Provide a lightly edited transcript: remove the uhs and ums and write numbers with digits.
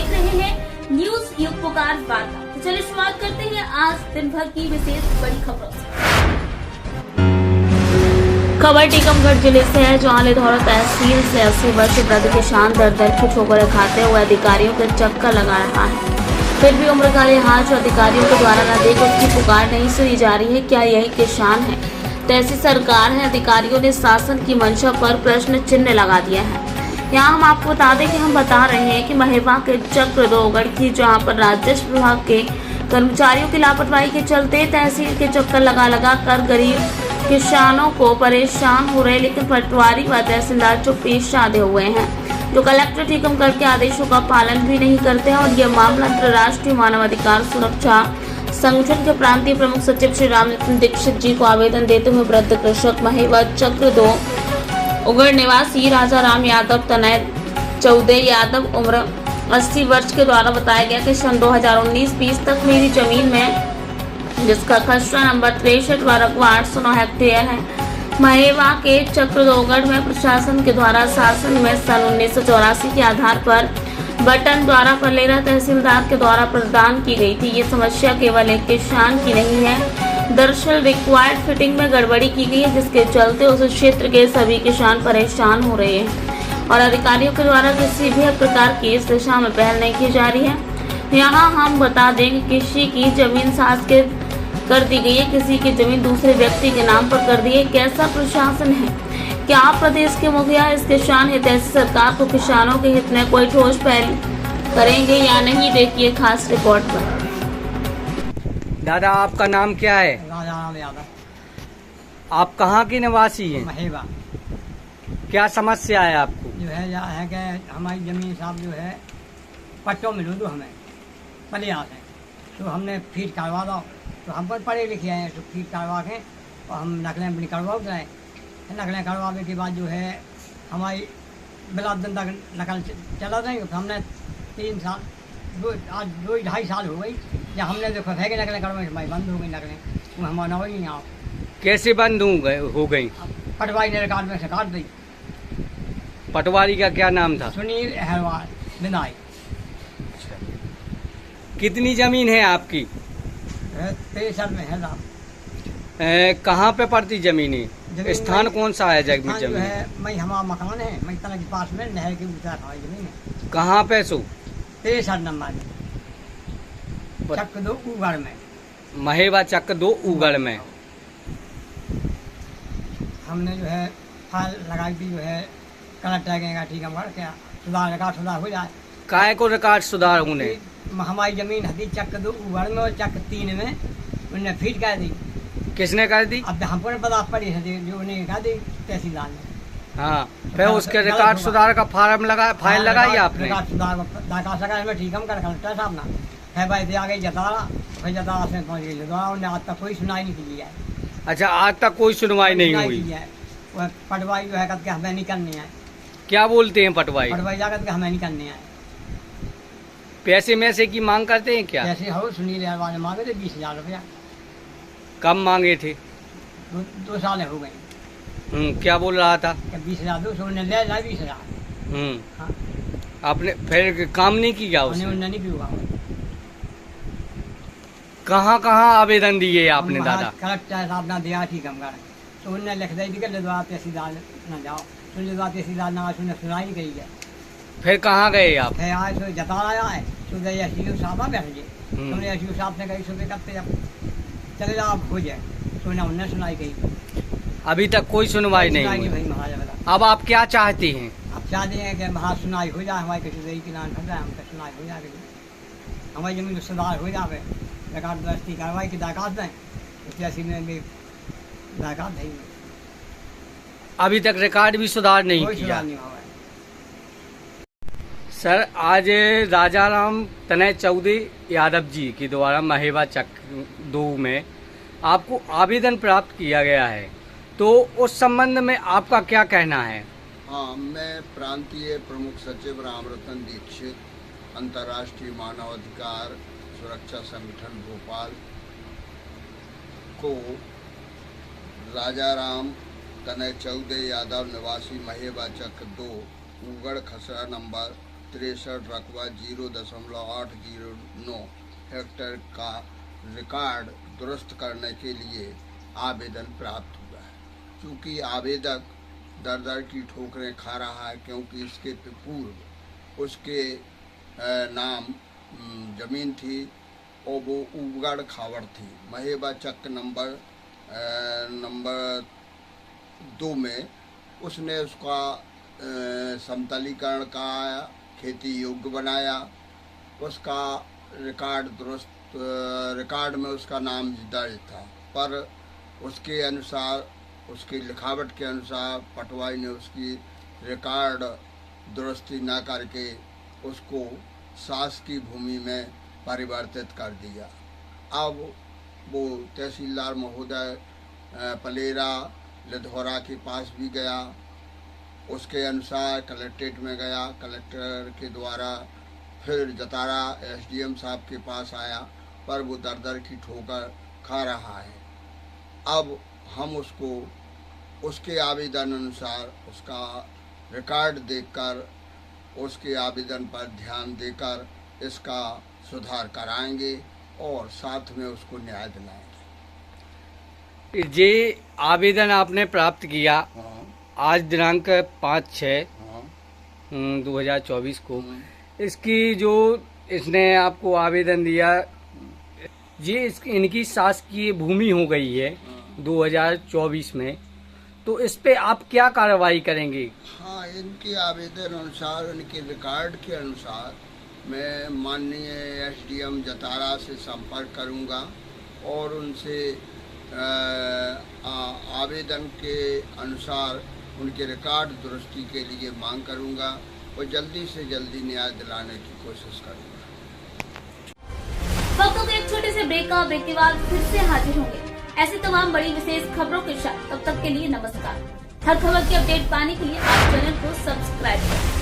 देख रहे हैं न्यूज युग पुकार वार्ता। तो चलिए शुरुआत करते हैं आज दिन भर की विशेष बड़ी खबरों से। खबर टीकमगढ़ जिले से है, जहां लिधौरा तहसील से 80 वर्ष वृद्ध किसान दर दर की ठोकरें खाते हुए अधिकारियों के चक्कर लगा रहा है। फिर भी उम्र का लिहाज जो अधिकारियों के द्वारा न देख उसकी पुकार नहीं सुनी जा रही है। क्या यही किसान है? तो ऐसी सरकार है, अधिकारियों ने शासन की मंशा पर प्रश्न चिन्ह लगा दिया है। यहाँ हम आपको बता दें कि हम बता रहे हैं कि महेवा के चक्रधोगढ़ की, जहाँ पर राजस्व विभाग के कर्मचारियों की लापरवाही के चलते तहसील के चक्कर लगा कर गरीब किसानों को परेशान हो रहे, लेकिन पटवारी व तहसीलदार चुप्पी साधे हुए हैं, जो कलेक्टर टीकमगढ़ के आदेशों का पालन भी नहीं करते हैं। और यह मामला अंतर्राष्ट्रीय मानवाधिकार सुरक्षा संगठन के प्रांतीय प्रमुख सचिव श्री रामनितिन दीक्षित जी को आवेदन देते हुए वृद्ध कृषक महेवा चक्रधोगढ़ निवासी राजा राम यादव तनय चौदह यादव उम्र 80 वर्ष के द्वारा बताया गया कि सन 2019-20 तक मेरी जमीन में, जिसका खसरा नंबर 63 व रकबा 809 हेक्टेयर है, महेवा के चक्रधोगढ़ में प्रशासन के द्वारा शासन में सन 1984 के आधार पर बटन द्वारा फलेरा तहसीलदार के द्वारा प्रदान की गई थी। ये समस्या केवल एक किसान की नहीं है, दरअसल रिक्वायर्ड फिटिंग में गड़बड़ी की गई है, जिसके चलते उस क्षेत्र के सभी किसान परेशान हो रहे हैं और अधिकारियों के द्वारा किसी भी प्रकार की इस दिशा में पहल नहीं की जा रही है। यहाँ हम बता देंगे, किसी की जमीन सास के कर दी गई है, किसी की जमीन दूसरे व्यक्ति के नाम पर कर दी है। कैसा प्रशासन है? क्या आप प्रदेश के मुखिया इस किसान हित सरकार को किसानों के हित में कोई ठोस पहल करेंगे या नहीं? देखिए खास रिपोर्ट पर। दादा, आपका नाम क्या है? राजा राम यादव। आप कहाँ के निवासी हैं? महेवा। क्या समस्या है आपको? जो है या है कि हमारी जमीन साहब जो है पट्टों में दो हमें पलियास है, तो हमने फीट करवा दो। तो हम पर पढ़े लिखे हैं, तो फीट करवा के और हम नकलें अपनी करवा रहे। नकलें करवाने के बाद जो है हमारी बिला दिन तक नकल चला जाएंगे। तो हमने 3 साल आज 2-2.5 साल हो गई या हमने जो फेंके नकलें करवाई, हमारी बंद हो गई नकलें, वो हमारा हो ही नहीं। आप कैसे बंद हो गई? पटवारी ने रिकॉर्ड में से काट दी। पटवारी का क्या नाम था? सुनील अहरवाल बिनाई। कितनी जमीन है आपकी? 63 में है साहब। कहाँ पे पड़ती जमीन है? स्थान कौन सा है स्थान जो जमीन? है मैं हमारा मकान है, मैं तना के पास में नहर के ऊपर हमारी जमीन है। कहाँ पे सो? 63 नंबर में, चक्रधोगढ़ में। महेवा चक्रधोगढ़ में। हमने जो है फाइल लगाई थी, जो है कलेक्टर के टीकमगढ़ क्या सुधार हो जाए। काय को रिकॉर्ड सुधार होने? हमारी जमीन हदी चक्रधोगढ़ में और चक्र 3 में उन्होंने फीट कर दी। किसने कर दी? अब हमको नहीं पता पड़ी है, जो उन्हें कर दी तहसीलदार ने। हाँ, फिर उसके रिकॉर्ड सुधार का फार्म लगाया, फाइल लगाई आपने? रिकॉर्ड सुधार में टीकमगढ़ कलेक्टर साहब ना है भाई दे आ गई जतारा, फिर जतारा से पहुँच गई जतारा। उन्हें आज तक कोई सुनाई नहीं की है। अच्छा, आज तक कोई सुनवाई नहीं हुई? वह पटवारी जो है कहते हमें नहीं करनी है। क्या बोलते हैं पटवारी? पटवारी जाकर के हमें नहीं करनी है। पैसे में से की मांग करते हैं क्या? जैसे हो सुनील अहरवाल ने मांगे थे 20,000 रुपया। कम मांगे थे? 2 साल हो गए। क्या बोल रहा था? 20,000 200 ने ले जाए 20,000। हाँ, आपने फिर काम नहीं किया उसने? उन्होंने नहीं किया। कहाँ कहाँ आवेदन दिए आपने दादा? कलेक्टर साहब ना दिया टीकमगढ़, तो उन्होंने लिख दी कि लिधौरा तहसीलदार न जाओ, तो लिधौरा तहसीलदार ना उसने सुनाई नहीं करी है। फिर कहाँ गए आप? है आए तो जता आया है, तो एसडीओ साहब बैठ गए। तुमने एसडीओ साहब ने कही सुबह करते जब चले जाओ हो जाए, तो ना उन्हें सुनाई गई। अभी तक कोई सुनवाई नहीं हुई। भाई महाराजा, अब आप क्या चाहते हैं? अब चाहते हैं कि महा सुनाई हो जाए, हमारे किसी दही के नाम फंस जाए, हमको सुनाई हो जाए, हमारी जमीन सुधार हो जाए, रिकॉर्ड दस्ती कार्रवाई की दरखास्त दें, तहसील में भी दरखास्त देंगे। अभी तक रिकॉर्ड भी सुधार नहीं किया? नहीं हुआ है। सर, आज राजा राम तनय चौदह यादव जी के द्वारा महेवा चक्र 2 में आपको आवेदन प्राप्त किया गया है, तो उस संबंध में आपका क्या कहना है? हाँ, मैं प्रांतीय प्रमुख सचिव रामरतन दीक्षित, अंतर्राष्ट्रीय मानवाधिकार सुरक्षा संगठन भोपाल को राजा राम तनय चौदह यादव निवासी महेवा चक्र 2 उगड़ खसरा नंबर 63 रकबा 0.809 हेक्टेयर का रिकॉर्ड दुरुस्त करने के लिए आवेदन प्राप्त हुआ है। चूँकि आवेदक दर दर की ठोकरें खा रहा है, क्योंकि इसके पूर्व उसके नाम जमीन थी और वो उबगढ़ खावड़ थी। महेबा चक नंबर 2 में उसने उसका समतलीकरण का खेती योग्य बनाया। उसका रिकॉर्ड में उसका नाम दर्ज था, पर उसके अनुसार, उसकी लिखावट के अनुसार पटवारी ने उसकी रिकॉर्ड दुरुस्ती न करके उसको शासकीय भूमि में परिवर्तित कर दिया। अब वो तहसीलदार महोदय पलेरा लिधौरा के पास भी गया, उसके अनुसार कलेक्ट्रेट में गया, कलेक्टर के द्वारा फिर जतारा एसडीएम साहब के पास आया, पर वो दर दर की ठोकर खा रहा है। अब हम उसको उसके आवेदन अनुसार उसका रिकॉर्ड देखकर, उसके आवेदन पर ध्यान देकर इसका सुधार कराएंगे और साथ में उसको न्याय दिलाएंगे। ये आवेदन आपने प्राप्त किया हाँ, आज दिनांक 5/6/2024 को। इसकी जो इसने आपको आवेदन दिया, ये इनकी शासकीय भूमि हो गई है 2024 में, तो इस पे आप क्या कार्रवाई करेंगे? हाँ, इनके आवेदन अनुसार, इनके रिकॉर्ड के अनुसार मैं माननीय एसडीएम जतारा से संपर्क करूंगा और उनसे आवेदन के अनुसार उनके रिकॉर्ड दुरुस्ती के लिए मांग करूंगा और जल्दी से जल्दी न्याय दिलाने की कोशिश करूंगा। वक्तों के एक छोटे से ब्रेक का ब्रेक के बाद फिर से हाजिर होंगे ऐसी तमाम बड़ी विशेष खबरों के साथ। तब तक के लिए नमस्कार। हर खबर की अपडेट पाने के लिए आप चैनल को सब्सक्राइब करें।